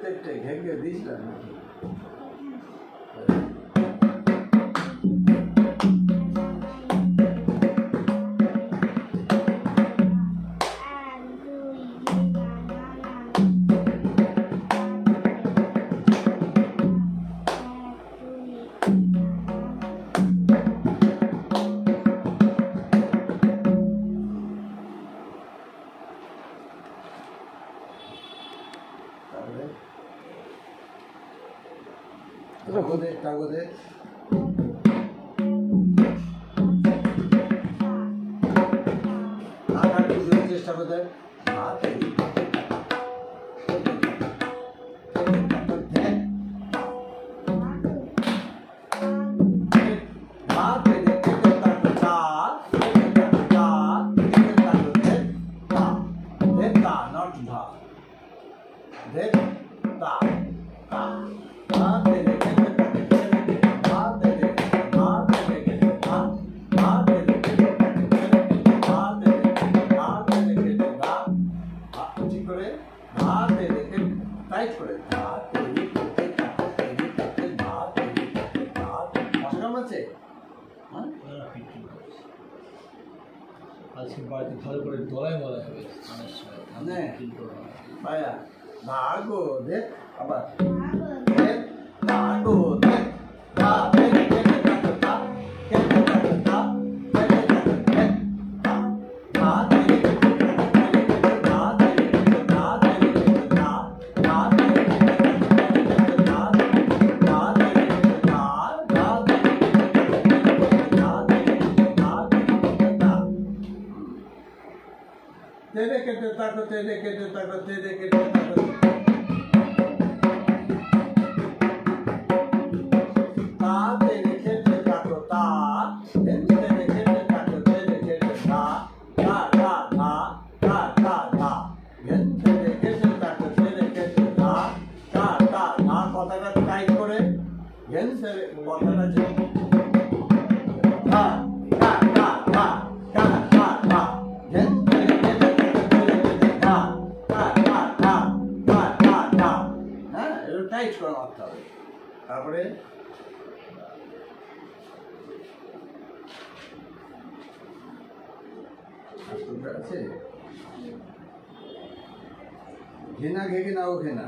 তেটে ঘেঁকে দিয়েছিলাম নাকি? কাগজে চেষ্টা করতে আজকে বাড়িতে ভালো করে দলাই বলা হবে পায়া ভাগো দে আবার तेरे कहते ताको तेरे कहते ताको तेरे कहते ताको ता तेरे कहते ताको ता तेरे कहते ताको तेरे कहते ता ता ता ता ता ता ता तेरे कहते ताको तेरे कहते ता ता ता ता কথাটা টাইপ করে গেন স্যার কথাটা যে তা তা তা তা তা তা তা গেন তারপরে আছে ঘেনা ঘেকে না ও ঘেনা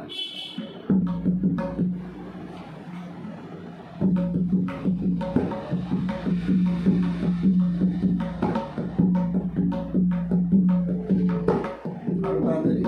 আরো তাড়াতাড়ি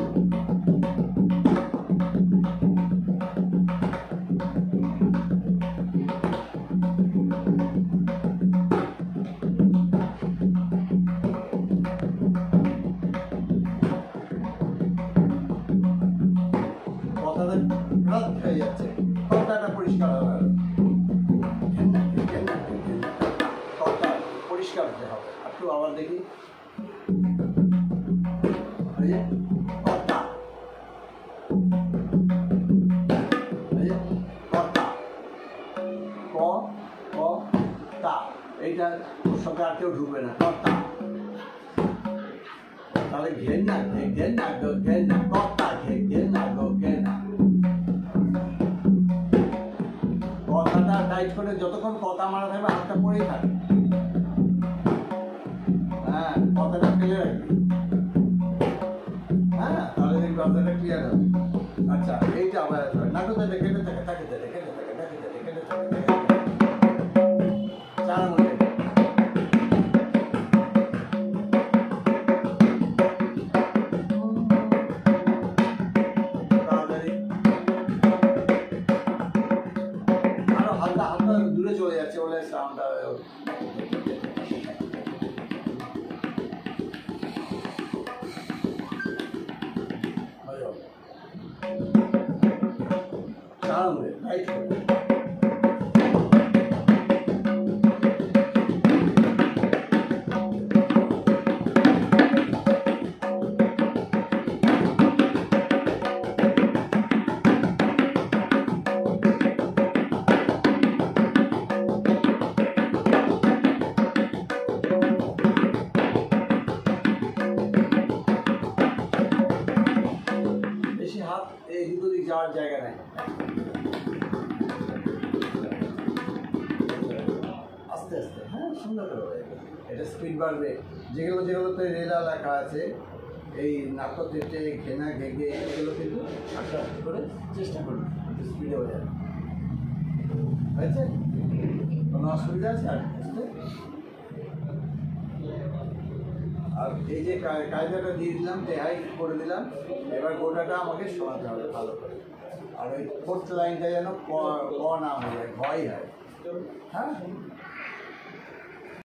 হয়ে যাচ্ছে কথাটা পরিষ্কার হবে কথা পরিষ্কার হতে হবে একটু আবার দেখি কথা কথা ক ক তা এইটা ওর সাথে আর কেউ ঢুকবে না কথা তাহলে ঘেন না ঘেন না গো ঘেন না কথা ঘেন না গো ঘেন না কথাটা টাইট করে যতক্ষণ কথা মারা থাকবে হাতটা পড়েই থাকবে হ্যাঁ কথাটা ফেলে রাখবি হ্যাঁ তাহলে দেখবি কথাটা ক্লিয়ার হবে আচ্ছা এইটা আবার নাটকে দেখে থাকে থাকে দেখে থাকে দেখে থাকে দেখে থাকে চার মধ্যে দূরে চলে যাচ্ছে বলে সাউন্ডটা রাইট এই দুটো দিক যাওয়ার জায়গা নেই। আস্তে আস্তে, হ্যাঁ সুন্দর করে। এটা স্পিড বাড়বে। যেগুলোতে রেলা লেখা আছে, এই নাট্যতে ঘেনা ঘেগে এগুলো কিন্তু আস্তে আস্তে করে চেষ্টা করবে, স্পিডে হয়ে যাবে। হয়েছে? কোনো অসুবিধা আছে আর বুঝতে? আর এই যে কায়দাটা দিয়ে দিলাম, দেহাই করে দিলাম, এবার গোটাটা আমাকে শোনাতে হবে ভালো করে। আর ওই ফোর্থ লাইনটা যেন ক না হয়ে যায়, ভয় হয়। হ্যাঁ,